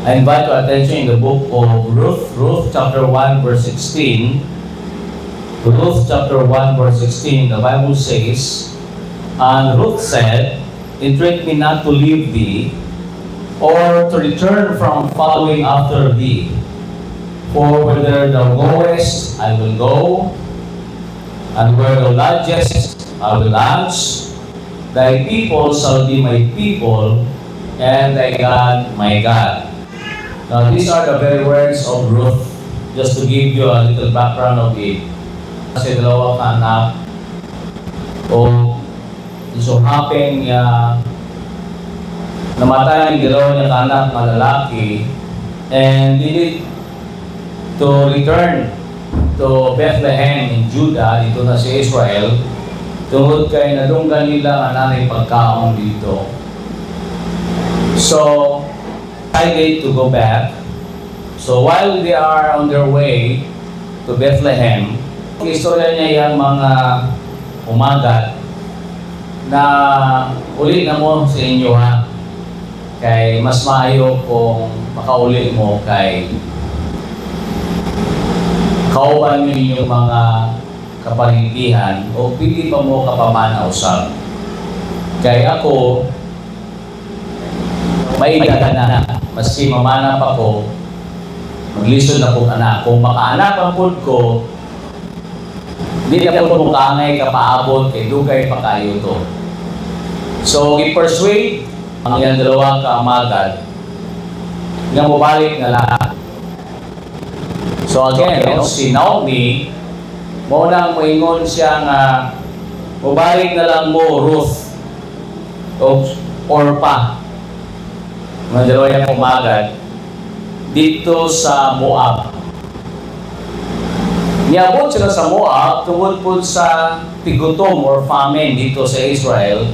I invite your attention in the book of Ruth chapter 1 verse 16. Ruth chapter 1 verse 16, the Bible says, "And Ruth said, Entreat me not to leave thee, or to return from following after thee. For whither thou goest, I will go, and where thou lodgest, I will lodge. Thy people shall be my people, and thy God my God." Now these are the very words of Ruth. Just to give you a little background of it. Kasi dalawa ka anak, o so happen namatay ang dalawa niya anak na lalaki, and they need to return to Bethlehem in Judah, dito na si Israel, tungod kay nadunggan nila ang nanay pagkaon dito. So, decided to go back. So, while they are on their way to Bethlehem, istorya niya yung mga umagat na uli na mo sa inyo ha. Kay mas maayo kung makauli mo kay kauban niyo yung mga kapaligtihan o pili pa mo kapamana usab. Kay ako, may edad na, maski mamana pa ko, maglisod na po anak. Kung makaanak ang pud ko, hindi na po mukangay kapaabot kay dugay pa kayo to. So, i-persuade ang ilang dalawa kaamagad nga mabalik na lahat. So again, si Naomi, mo nang moingon siya nga mabalik na lang mo, Ruth, o Orpa, mga dalawa yung umagad, dito sa Moab. Niabot sila sa Moab tungkol po sa tigutom or famine dito sa Israel.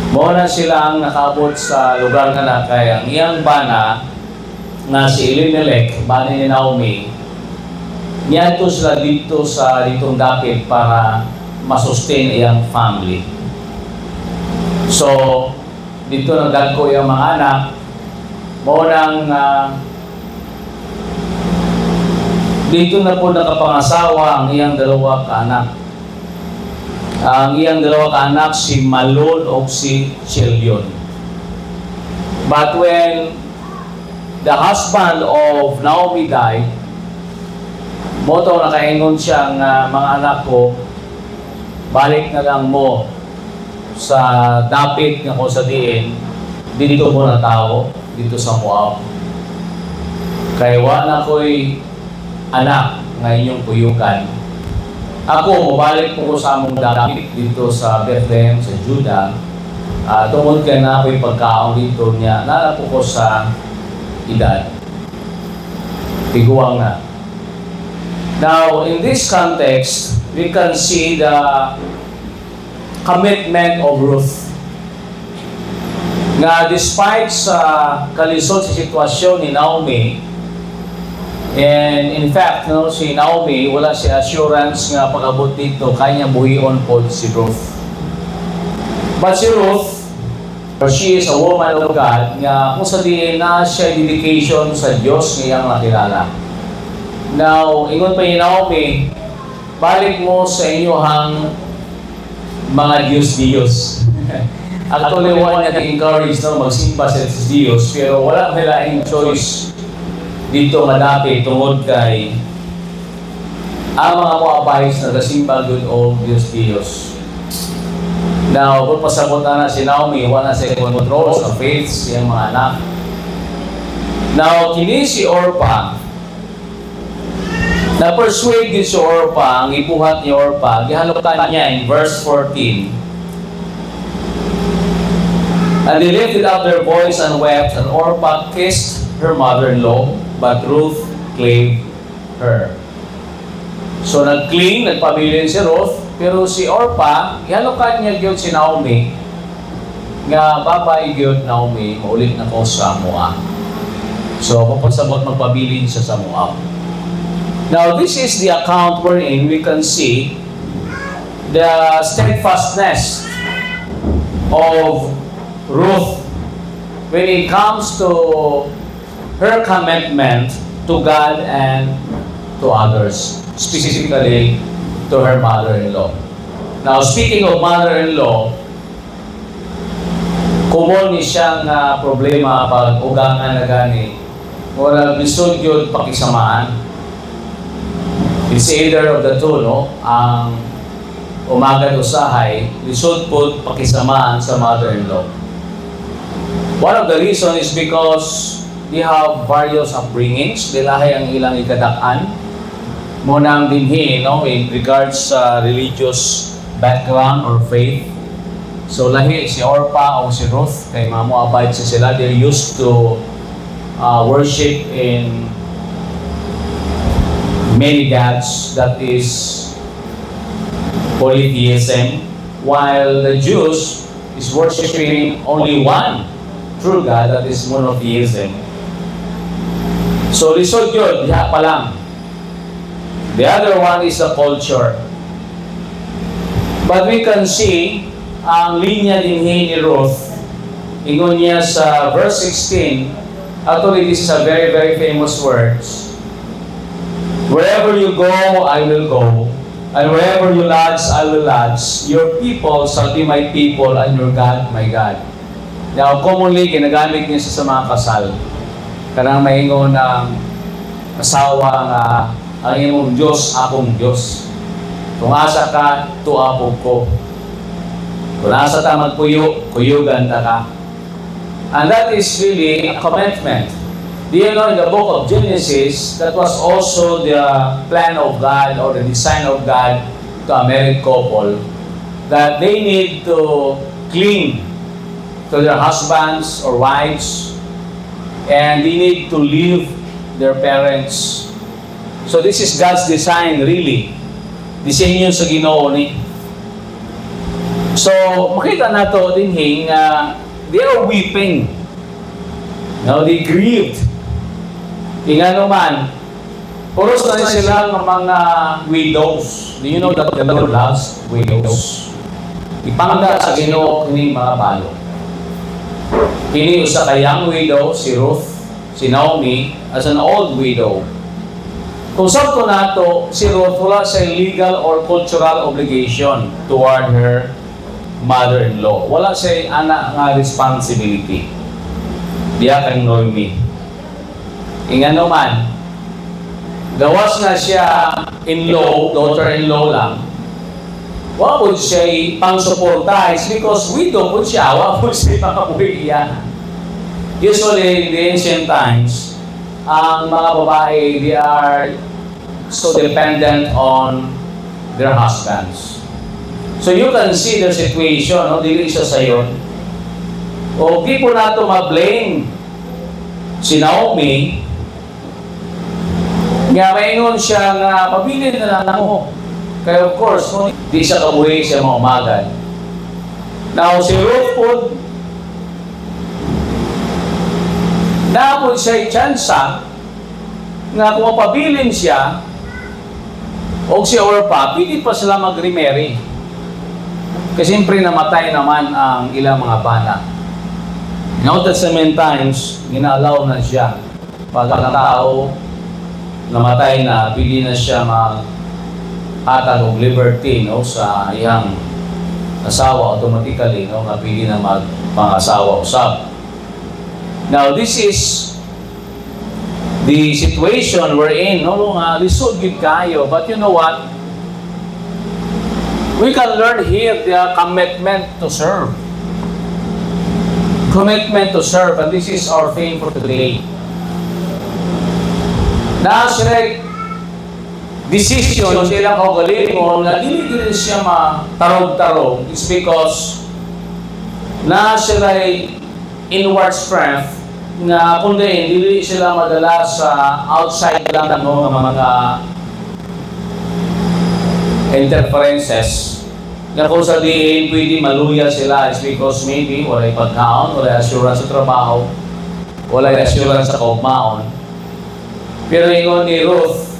Muna silang nakabot sa lugar na kay ang iyang bana nga si Elimelech, bana ni Naomi. Niadto sila dito sa ditong dapit para masustain iyang family. So, dito nagdagko iyang mga anak. Munang dito na po nakapangasawa ang iyang dalawa kaanak. Ang iyang dalawa kaanak si Malon o si Chilion. But when the husband of Naomi died, moto nakaingon siya nga mga anak ko, balik na lang mo sa dapit nga ko sa diin, dito mo na tao, dito sa Moab. Kaya wala ko'y anak nga inyong kuyukan. Ako, mabalik po ko sa among dapit dito sa Bethlehem, sa Judah. Tungkol kaya na ako'y pagkaon dito niya, nalapo ko sa edad. Tiguang na. Now, in this context, we can see the commitment of Ruth. Nga despite sa kalisod sa sitwasyon ni Naomi, and in fact, si Naomi, wala si assurance nga pag-abot dito, kanya buhion po si Ruth. But si Ruth, she is a woman of God, nga kung sa diin na siya dedication sa Diyos ngayang nakilala. Now, ingon pa ni Naomi, balik mo sa inyohang mga Diyos-Diyos. Actually, wala niya encourage na magsimba sa Diyos, pero wala nila yung choice dito madapit tungod kay ang mga Moabites na kasimba good old Diyos. Now, kung pasabot na si Naomi, wala sa control sa faith siyang mga anak. Now, kini si Orpa, na-persuade din si Orpa, ang ibuhat ni Orpa, gihalukan niya in verse 14. And they lifted up their voice and wept, and Orpa kissed her mother-in-law, but Ruth claimed her. So nag-cling, nagpabilin si Ruth, pero si Orpa, ihalukan niya gyud si Naomi, nga babay gyud Naomi, maulit na ko sa Moab. So papasabot magpabilin siya sa Moab. Now this is the account wherein we can see the steadfastness of Ruth when it comes to her commitment to God and to others, specifically to her mother-in-law. Now, speaking of mother-in-law, common ni siyang problema pag ugangan na gani, wala lisod yun pakisamaan. It's either of the two, no? Ang umaga usahay, lisod po pakisamaan sa mother-in-law. One of the reasons is because they have various upbringings. Dilahay ang ilang ikadaan. Muna ang dinhi, no? In regards sa religious background or faith. So lahi si Orpah o si Ruth, kay Mamo abide sa sila. They're used to worship in many gods, that is polytheism, while the Jews is worshiping only one true God, that is monotheism. So lisod yun, diha pa lang. The other one is the culture. But we can see ang linya din ni Ruth, ingon niya sa verse 16. Actually, this is a very, very famous words. Wherever you go, I will go. And wherever you lodge, I will lodge. Your people shall be my people, and your God, my God. Now, commonly, ginagamit niya sa mga kasal. Kanang maingon ng asawa nga, ang imong Diyos, akong Diyos. Kung asa ka, tuapog ko. Kung asa ta magpuyo, kuyugan ta ka. And that is really a commitment. Do you know in the book of Genesis, that was also the plan of God or the design of God to a married couple, that they need to cling to their husbands or wives, and they need to leave their parents. So this is God's design, really. Disenyo sa Ginoo ni. So, makita nato din they are weeping. Now, they grieved. Ingano man, puros na sila ng mga widows. Do you know that the Lord loves widows? Ipangga sa Ginoo kining mga balo. Kini usa ka young widow, si Ruth, si Naomi, as an old widow. Kung sakto nato, si Ruth wala sa legal or cultural obligation toward her mother-in-law. Wala sa anak nga responsibility. Diya kang Naomi. Ingano man, gawas na siya in-law, daughter-in-law lang. Wa po siya pang-suporta. It's because widow po siya. Wa po siya makabuhi iya. Usually, in the ancient times, ang mga babae, they are so dependent on their husbands. So you can see the situation, no? Dili siya sayon. O people na ito ma-blame si Naomi, nga maingon siya nga, pabilin na lang mo. Kaya of course, no, di siya kabuhi siya maumagad. Now, si Ruth po, naapod siya tsansa nga kung mapabilin siya o si Orpah, pili pa sila mag-remarry. Kasi siyempre namatay naman ang ilang mga bana. Now, Testament times, ginalaw na siya. Pag ang tao namatay na, pili na siya mag-hatag o liberty, no, sa iyang asawa automatically, no, nga pili na mag-pangasawa usab. Now, this is the situation we're in, no, nga lisod gid kayo. But you know what? We can learn here the commitment to serve. Commitment to serve, and this is our theme for today. Na sila decision sila kaugalingon na dili siya matarog-tarog is because na sila inward strength na kundi dili sila madala sa outside lang ng mga interferences. Na kung sa diin pwede maluya sila is because maybe walay pagkaon, walay assurance sa trabaho, walay assurance sa kaugmaon. Pero ingon ni Ruth,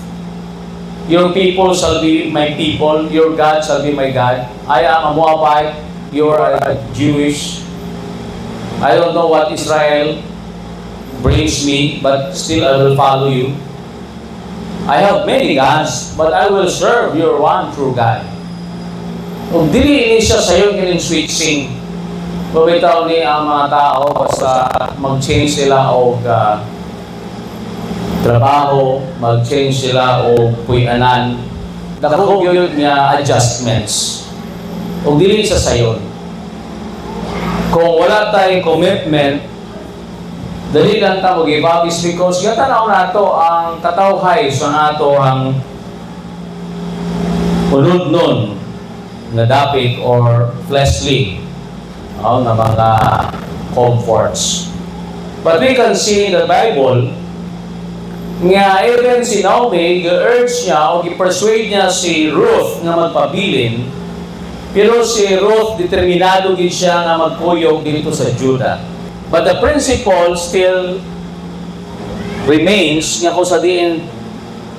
your people shall be my people, your God shall be my God. I am a Moabite, you are a Jewish. I don't know what Israel brings me, but still I will follow you. I have many gods, but I will serve your one true God. Kung dili ini siya sa'yo kining switching, pabitaw ni ang mga tao basta mag-change sila o trabaho, mag-change sila o puyanan. Dako yun niya adjustments. Kung dili sa sayon. Kung wala tayong commitment, dali lang ta mag-give up is because tanaw na to ang katawhay sa nato ang unod nun na dapit or fleshly na mga comforts. But we can see in the Bible nga even si Naomi, i-urge niya o i-persuade niya si Ruth na magpabilin, pero si Ruth determinado din siya na magkuyog dito sa Judah. But the principle still remains nga kung sa diin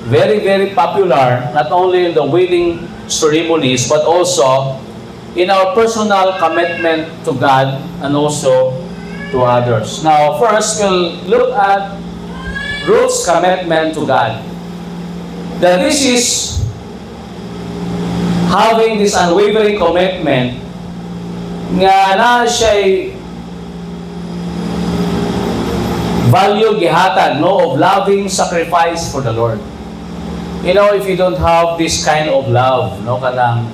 very, very popular, not only in the wedding ceremonies, but also in our personal commitment to God and also to others. Now, first, we'll look at Ruth's commitment to God. That this is having this unwavering commitment nga na siya'y value gihatag, of loving sacrifice for the Lord. You know, if you don't have this kind of love, kanang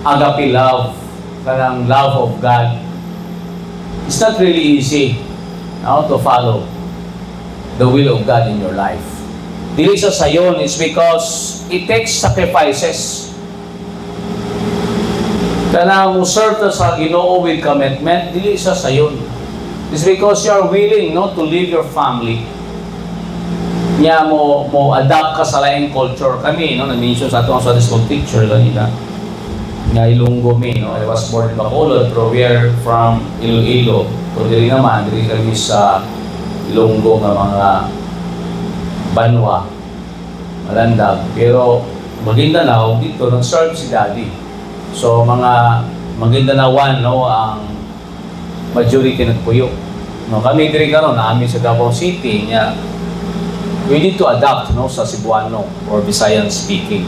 agape love, kanang love of God, it's not really easy to follow the will of God in your life. Dili sa sayon is because it takes sacrifices. Kanang serve sa Ginoo with commitment, dili sa sayon. It's because you are willing to leave your family. Nya mo adapt ka sa laing culture. Kami, na-mention sa atong Sunday school teacher kanina. Nga Ilonggo mi, I was born in Bacolod, pero we are from Iloilo. So dili naman, dili kami sa Ilonggo nga mga banwa, malandag. Pero Maguindanao, dito nag-serve si Daddy. So mga Maguindanaoan, ang majority nagpuyo. Kami diri karon naami sa Davao City nya we need to adapt sa Cebuano or Visayan speaking.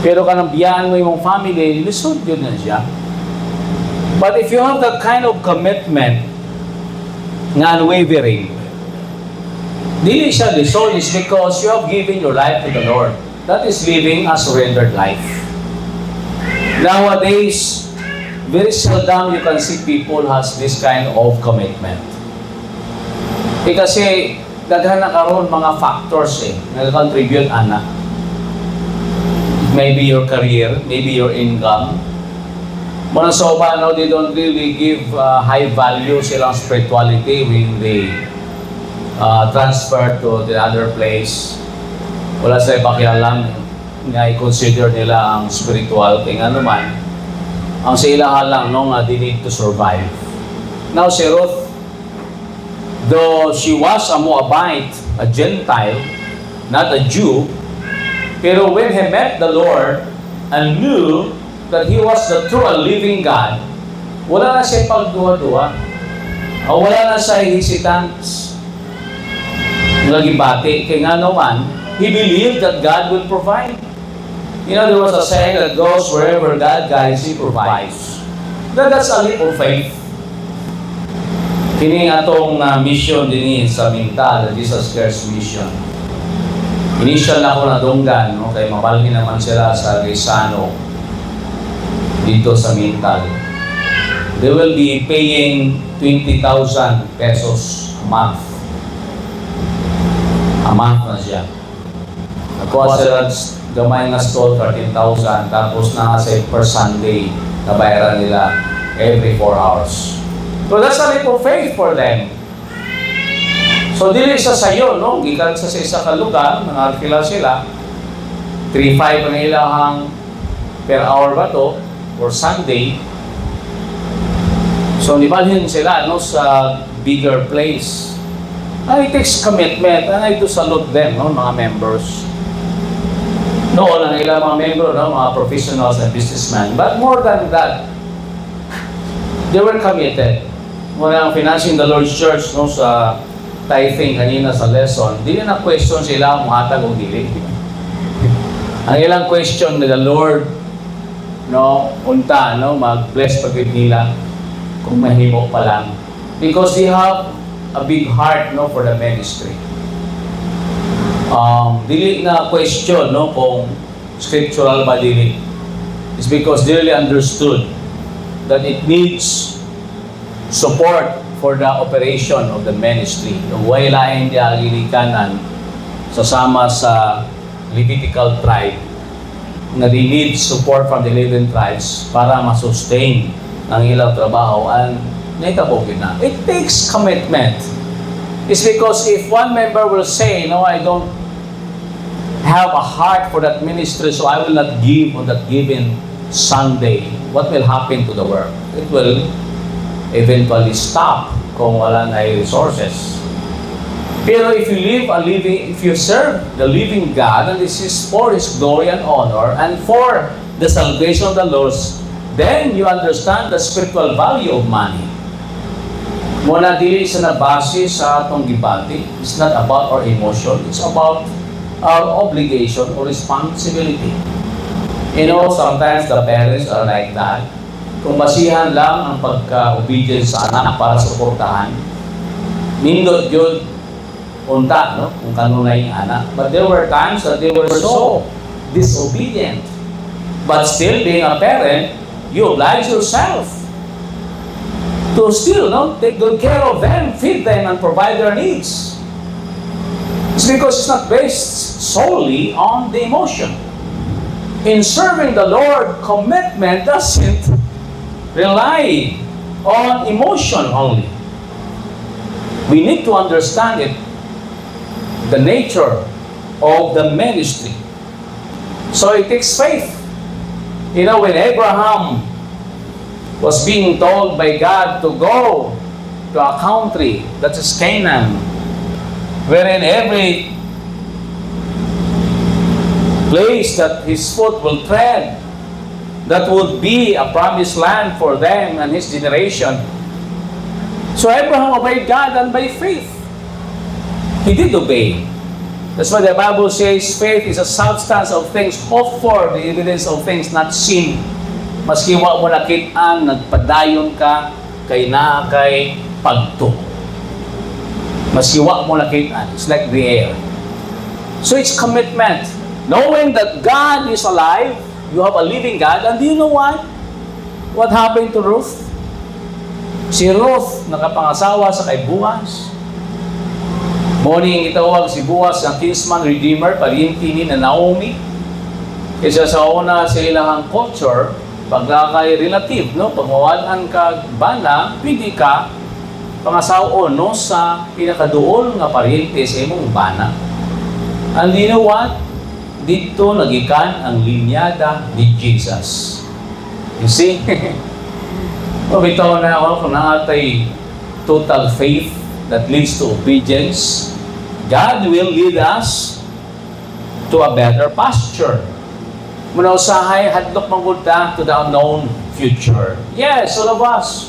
Pero kanang biyaan mo imong family, lisod yun na siya. But if you have that kind of commitment nga unwavering, dili siya lisod is because you have given your life to the Lord. That is living a surrendered life. Nowadays, very seldom you can see people has this kind of commitment. Kasi daghan na karon mga factors nag-contribute ana. Maybe your career, maybe your income. Mga soba they don't really give high value silang spirituality when they transfer to the other place. Wala sa pakialam nga i-consider nila ang spiritual kay ano man. Ang sa ilaha lang nga they need to survive. Now si Ruth, though she was a Moabite, a Gentile, not a Jew, pero when he met the Lord and knew that He was the true and living God, wala na siya pagduwa-duwa. Wala na siya hesitance. Nagibati. Kaya nga naman, he believed that God will provide. There was a saying that goes wherever God guides, He provides. That's a leap of faith. Kini atong mission din sa Mintal, the Jesus Cares mission. Initial na ako nadunggan, kay mabalhin naman sila sa Rizano dito sa Mintal. They will be paying 20,000 pesos a month. A month na siya. Nakuha sila gamay nga stall, 13,000. Tapos na sa per Sunday, nabayaran nila every 4 hours. So that's a leap of faith for them. So dili sa sayo, gikan sa isa ka lugar, nangarkila sila, 3,500 ang ilahang per hour ba to, or Sunday. So nibalhin sila sa bigger place. It takes commitment, and I do salute them, mga members. Noon ang ilang mga membro, mga professionals and businessmen. But more than that, they were committed. muna ang financing the Lord's Church no, sa tithing kanina sa lesson, di na question sila kung hatag o dili. Ang ilang question ni the Lord, no, unta, no, mag-bless pagkit nila kung mahimo pa lang. Because they have a big heart, no, for the ministry. Dili na question, no, kung scriptural ba dili. It's because they really understood that it needs support for the operation of the ministry. Yung way lain dia gilikanan sasama sa Levitical tribe na they need support from the 11 tribes para ma-sustain ang ilang trabaho and naitapogin na. It takes commitment. It's because if one member will say, no, I don't have a heart for that ministry, so I will not give on that given Sunday, what will happen to the work? It will eventually stop kung wala na resources. Pero if you serve the living God, and this is for His glory and honor, and for the salvation of the lost, then you understand the spiritual value of money. Muna dili sa nabase sa atong gibati. It's not about our emotion. It's about our obligation or responsibility. You know, sometimes the parents are like that. Kung basihan lang ang pagka-obedience sa anak para suportahan, nindot yun, unta, no? Kung kanunay yung anak. But there were times that they were so disobedient. But still, being a parent, you oblige yourself to still, no, take good care of them, feed them, and provide their needs. It's because it's not based solely on the emotion. In serving the Lord, commitment doesn't rely on emotion only. We need to understand it, the nature of the ministry. So it takes faith. You know, when Abraham was being told by God to go to a country that is Canaan, wherein every place that his foot will tread, that would be a promised land for them and his generation. So Abraham obeyed God, and by faith, he did obey. That's why the Bible says faith is a substance of things hoped for, the evidence of things not seen. Maski wa mo nakit-an, nagpadayon ka, kay na kay pagto. Maski wa mo nakit-an, it's like the air. So it's commitment. Knowing that God is alive, you have a living God, and do you know what? What happened to Ruth? Si Ruth, nakapangasawa sa kay Boaz. Morning itawag si Boaz ang kinsman redeemer, pariente ni na Naomi. Kasi sa una sa ilang culture, pagkakay relative, no? Pagmawalan ka bana, pwede ka pangasawa no sa pinakaduol nga pariente sa imong bana. And you know what? Dito nagikan ang linyada ni Jesus. You see? Bitaw na ako kung naatay total faith that leads to obedience. God will lead us to a better pasture. Muna usahay, hadlok manggunta to the unknown future. Yes, all of us.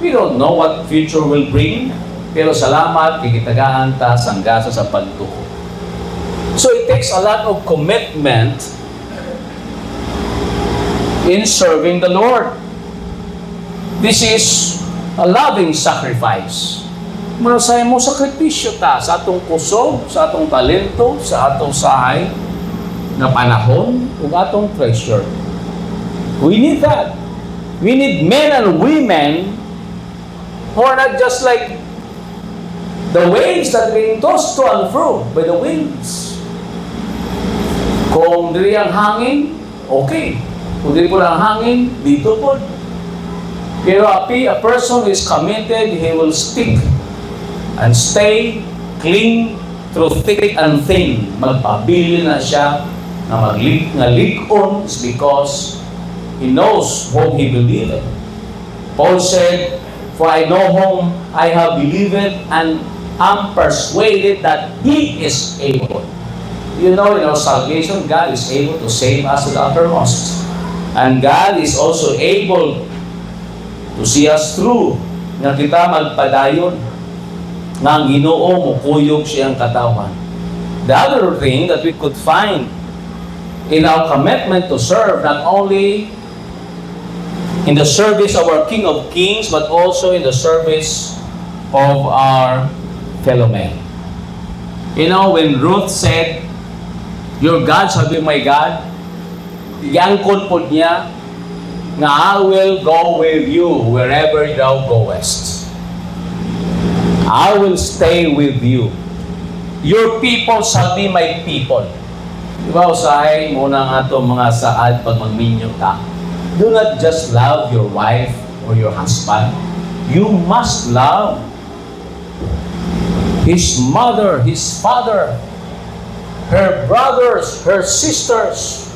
We don't know what future will bring. Pero salamat, kikitagaan ta sanggasa sa pagtuko. So it takes a lot of commitment in serving the Lord. This is a loving sacrifice. Manasay mo sakripisyo ta sa atong kusog, sa atong talento, sa atong sahay, na panahon, ug atong treasure. We need that. We need men and women who are not just like the waves that are being tossed to and fro by the winds. Kung diri ang hangin, okay. Kung diri po lang hangin, dito po. Pero a person who is committed, he will stick and stay clean through thick and thin. Magpabili na siya na mag-lig-on is because he knows whom he believed. Paul said, "For I know whom I have believed and am persuaded that He is able." You know, in our salvation, God is able to save us to the uttermost. And God is also able to see us through nga kita magpadayon nga ang Ginoo mo kuyog siyang katawan. The other thing that we could find in our commitment to serve, not only in the service of our King of Kings, but also in the service of our fellow men. You know, when Ruth said, "Your God shall be my God," yangkon po niya, nga I will go with you wherever thou goest. I will stay with you. Your people shall be my people. Diba, usahay muna nga ito mga saad pag magminyo ka. Do not just love your wife or your husband. You must love his mother, his father, her brothers, her sisters.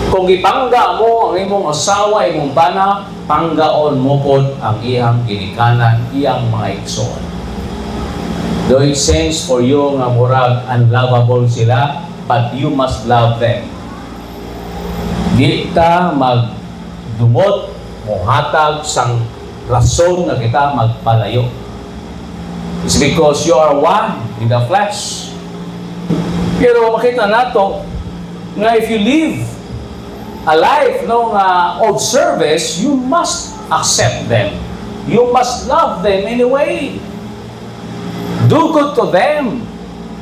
Kung ipangga mo ang imong asawa, imong bana, panggaon mo pod ang iyang ginikanan, iyang mga igsoon. Though it seems for you nga murag unlovable sila, but you must love them. Di ta magdumot, muhatag sang rason nga kita magpalayo. It's because you are one in the flesh. Pero makita nato nga if you live a life of service, you must accept them. You must love them anyway. Do good to them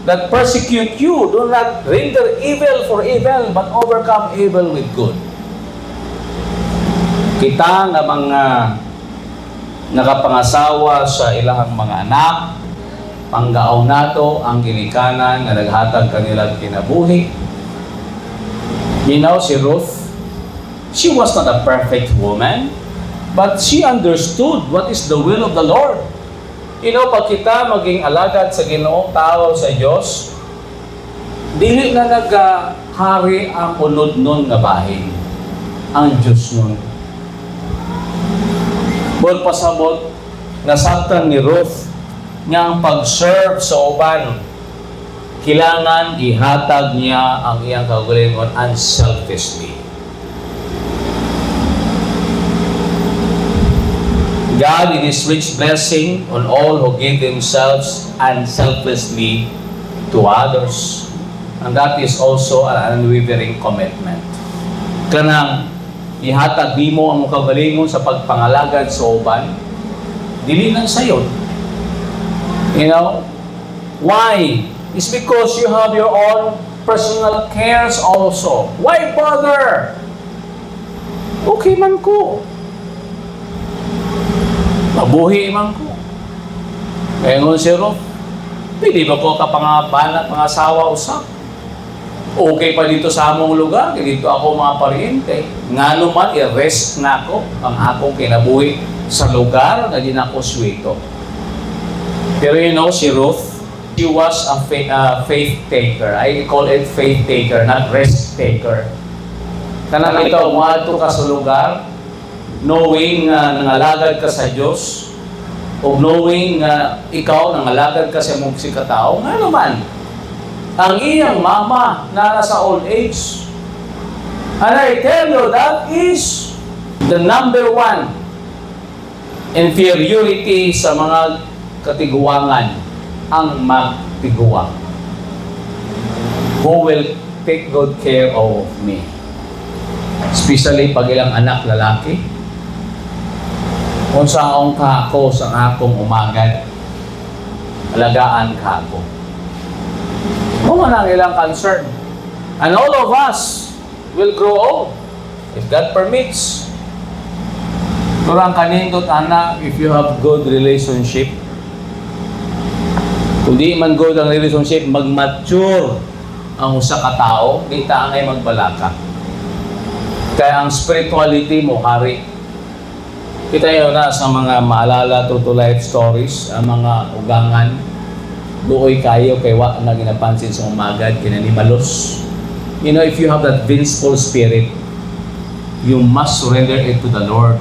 that persecute you. Do not render evil for evil, but overcome evil with good. Kita nga mga nakapangasawa sa ilahang mga anak, panggaon nato ang ginikanan nga naghatag kanilang kinabuhi. You know, si Ruth, she was not a perfect woman, but she understood what is the will of the Lord. You know, pag kita maging alagad sa Ginoo, tao sa Diyos, dili na naghari ang unod nun nga bahin. Ang Diyos nun. Buwan pasabot, nasabtan ni Ruth nga ang pag-serve sa uban, kailangan ihatag niya ang iyang kaugalingon unselfishly. God in His rich blessing on all who give themselves unselflessly to others. And that is also an unwavering commitment. Kanang ihatag mo ang kaugalingon sa pagpangalagad sa uban, dili lang sayo. You know, why? It's because you have your own personal cares also. Why bother? Okay man ko. Mabuhi man ko. Kaya ngon si Ruth, pili ba ko kapangabana, pangasawa usap? Okay pa dito sa among lugar, dito ako mga pariente. Nga naman, i-rest na ako ang akong kinabuhi sa lugar na di na ako swito. Pero you know, si Ruth, she was a faith taker. I call it faith taker, not rest taker. Kanang ikaw, umato ka sa lugar, knowing nangalagad ka sa Diyos, o knowing ikaw nangalagad ka sa mong sikatao, nga naman, ang iyang mama na nasa old age. And I tell you, that is the number one inferiority sa mga katiguangan, ang magtiguang. Who will take good care of me? Especially pag ilang anak lalaki. Kung saan ka ako sa akong umagad, alagaan ka ako. Kung ano ang ilang concern. And all of us will grow old, if God permits. Kurang kanindot, anak, if you have good relationship. Kung di man good ang relationship, mag-mature ang usa ka tao, di ta angay magbalaka. Kaya ang spirituality mo, hari. Kita yun na sa mga maalala to life stories, ang mga ugangan, luoy kayo kay wa na ginapansin sa umagad, kinanimalos. You know, if you have that vengeful spirit, you must surrender it to the Lord.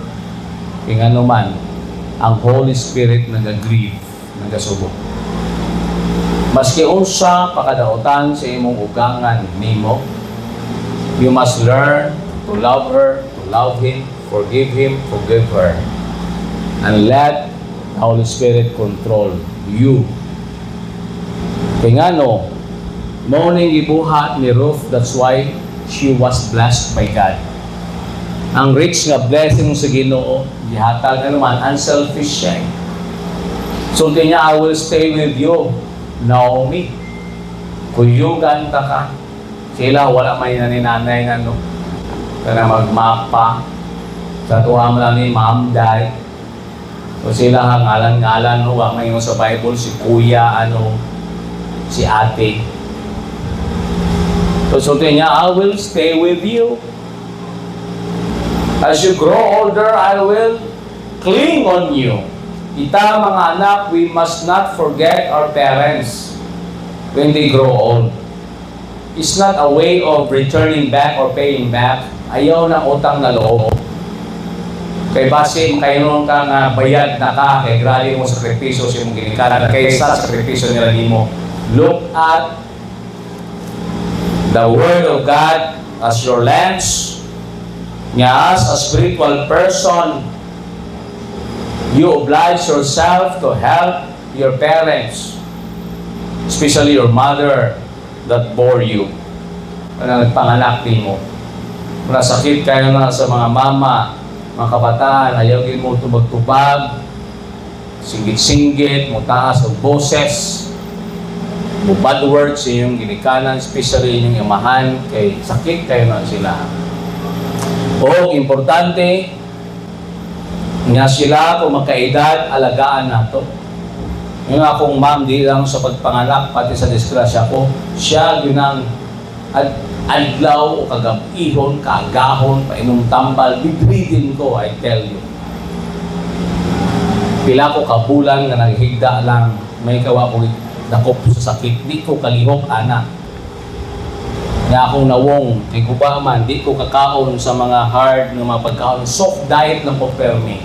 Kaya nga naman, ang Holy Spirit nag-grieve, nag-asubok. Maski unsa pakadautan sa imong ugangan nimo, you must learn to love her, to love him, forgive him, forgive her. And let the Holy Spirit control you. Kaya nga no, morning gibuhat ni Ruth, that's why she was blessed by God. Ang rich nga blessing sa Ginoo, gihatag na naman, unselfish siya. So kanya, I will stay with you, Naomi. Kuyugan ta ka. Sila, wala may naninanay nga no. Kaya magmapa. Sa tuwa mo lang ni Maamday. So sila, ngalan-ngalan, no, wala may sa Bible, si Kuya, si Ate. So kanya, I will stay with you. As you grow older, I will cling on you. Kita mga anak, we must not forget our parents when they grow old. It's not a way of returning back or paying back. Ayaw na utang na loob. Kay basin, kayo ka nga bayad na ka, kay grabe mo sakripisyo sa mong ginikanan, kaysa sakripisyo nila ni mo. Look at the Word of God as your lens. Nga, as a spiritual person, you oblige yourself to help your parents, especially your mother that bore you. Na nagpanganak din mo. Kung nasakit kayo na sa mga mama, mga kabataan, ayaw din mo tubag-tubag, singgit-singgit, mutaas ang boses, mo bad words sa inyong ginikanan, especially inyong imahan, kay sakit kayo na sila. O, importante, nga sila kung magkaedad, alagaan nato. Yung akong ma'am, di lang sa pagpanganak, pati sa disgrasya ko, siya ginang adlaw o kagabihon, kaagahon, painom tambal, bibridin ko, I tell you. Pila ko kabulan na naghigda lang, may kawa ko dakop sa sakit, di ko kalihok, anak. Nga akong nawong, kay man, di ko kakaon sa mga hard na mga pagkaon. Soft diet lang po permi.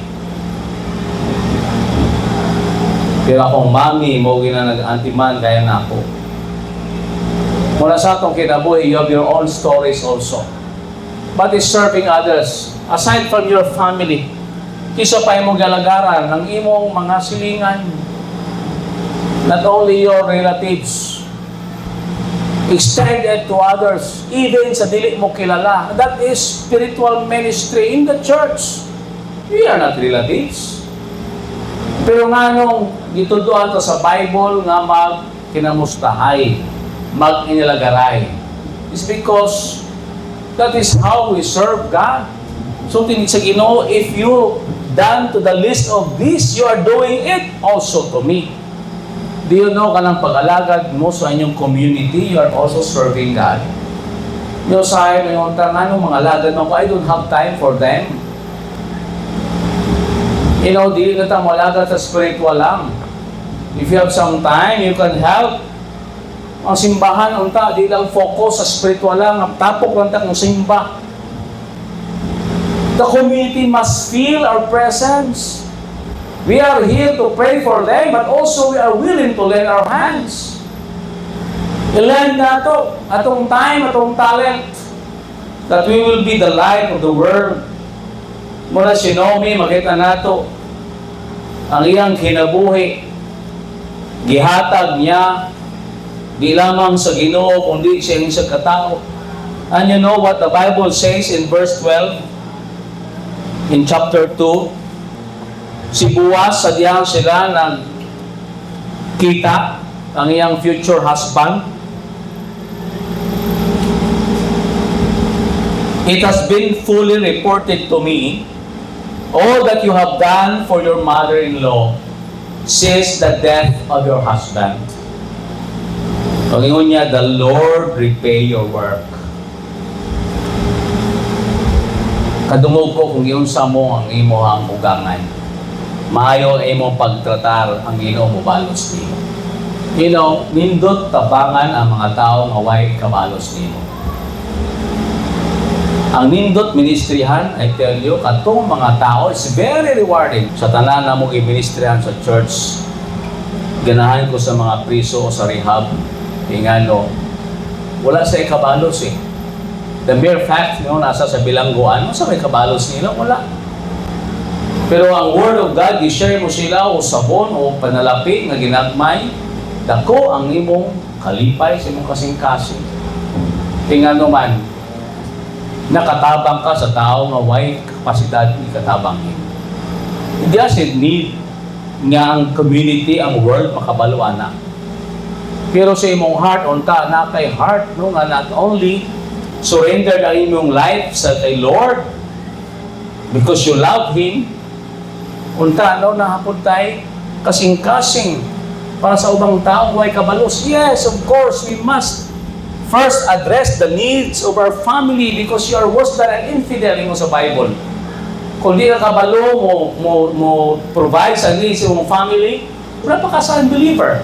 Pero akong mami, mo na nag-antiman, kaya na ako. Mula sa atong kinabuhi, you have your own stories also. But is serving others, aside from your family. Kisa pa imong galagaran ng imong mga silingan. Not only your relatives, extended to others, even sa dili mo kilala. That is spiritual ministry in the church. We are not relatives. Pero nga nung gituduan to sa Bible nga mag-kinamustahay, mag-inilagaray. It's because that is how we serve God. So tinig sa Ginoo, if you done to the list of this, you are doing it also to me. Do you know kanang pag-alagad mo sa inyong community, you are also serving God? You know, sa akin, yung tangan ng mga alagad mo, I don't have time for them. You know, di na tayo alagad sa spiritual lang. If you have some time, you can help. Ang simbahan, unta, di lang focus sa spiritual lang, tapok lang tayo ng simba. The community must feel our presence. We are here to pray for them, but also we are willing to lend our hands. I-lend na ito, atong time, atong talent, that we will be the light of the world. Mula si Naomi, makita na ito, ang iyang kinabuhi, gihatag niya, di lamang sa Ginoo, kundi siya sa katao. And you know what the Bible says in verse 12, in chapter 2, si Boaz, sa diyang sila kita ang iyang future husband. It has been fully reported to me all that you have done for your mother-in-law since the death of your husband. Pag-ingon niya, the Lord repay your work. Kadungog ko kung iyon sa mo ang imohang ugangan. Maayo ay mong pagtratar ang Ginoo mo balos nimo. You know, nindot tabangan ang mga tao nga way kabalos nimo. Ang nindot ministrihan, I tell you, katong mga tao is very rewarding. Sa tanan na mong i-ministrihan sa church, ganahan ko sa mga priso o sa rehab, ingano, wala sa ikabalos eh. The mere fact nyo nasa sa bilangguan, sa may kabalos nila, wala. Pero ang Word of God, i-share mo sila o sabon o panalapi nga ginagmay, dako ang imong kalipay sa imong kasing-kasing. Tingnan naman, nakatabang ka sa tao nga way kapasidad ni katabang. It doesn't need nga ang community, ang world makabaluan na. Pero sa imong heart, unta na kay heart, no, nga not only surrender ang imong life sa kay Lord because you love Him, unta, no, nahapon tayo kasing-kasing para sa ubang tao, way kabalos. Yes, of course, we must first address the needs of our family because you are worse than an infidel mo sa Bible. Kung di ka kabalo mo provide sa needs ng family, wala pa ka sa unbeliever.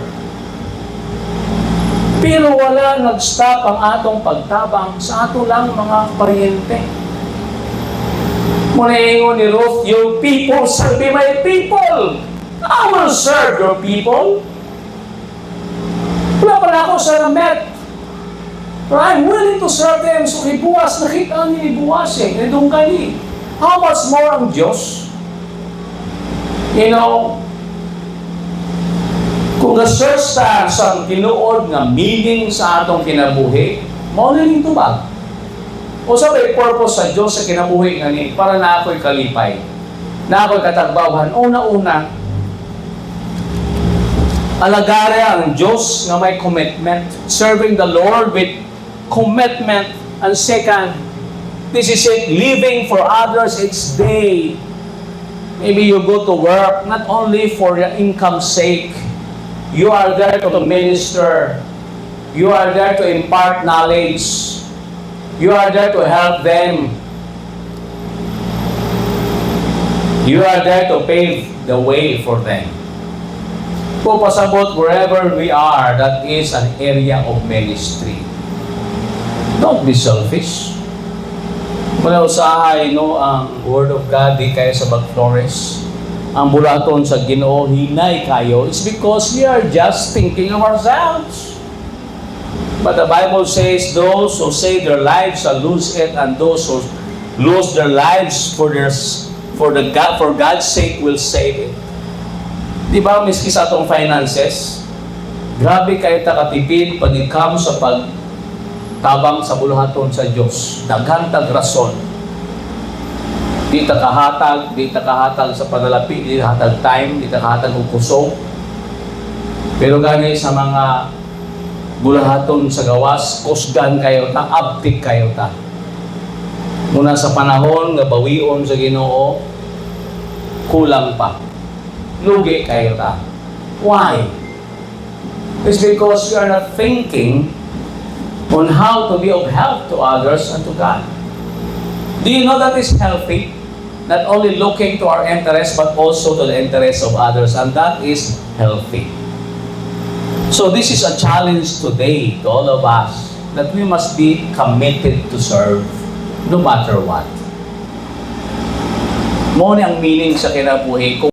Pero wala nag-stop ang atong pagtabang sa ato lang mga paryente. Muna ingon ni Ruth, your people shall be my people. I will serve your people. Wala pa na ako sa ramet. But I'm willing to serve them. So ibuwas, nakita ni ibuwas eh. Nandung kani. How much more ang Diyos? You know, kung na-search ta sa tinuod nga meaning sa atong kinabuhi, maulining tubag. O sa may purpose sa Diyos sa kinabuhi nga ni, para na ako'y kalipay. Na ako'y katagbawan. Una-una, alagari ang Diyos nga may commitment. Serving the Lord with commitment. And second, this is it, living for others each day. Maybe you go to work not only for your income's sake. You are there to minister. You are there to impart knowledge. You are there to help them. You are there to pave the way for them. Kung pasabot wherever we are, that is an area of ministry. Don't be selfish. Mula usahay, no, ang Word of God, di kayo sa Bagflores. Ang bulaton sa Ginoo, hinay kayo. It's because we are just thinking of ourselves. But the Bible says, those who save their lives shall lose it, and those who lose their lives for God's sake will save it. Di ba, miski sa atong finances, grabe kayo takatipid pag ikam sa pagtabang sa bulaton sa Diyos. Naghantag rason. Di ta kahatag sa panalapi, di ta kahatag time, di ta kahatag og kusog. Pero gani sa mga bulahaton sa gawas, kusgan kayo ta, abtik kayo ta. Muna sa panahon nga bawion sa Ginoo, kulang pa. Lugi kayo ta. Why? It's because you are not thinking on how to be of help to others and to God. Do you know that is healthy? Not only looking to our interests, but also to the interests of others, and that is healthy. So this is a challenge today to all of us, that we must be committed to serve no matter what. Mo ni ang meaning sa kinabuhi.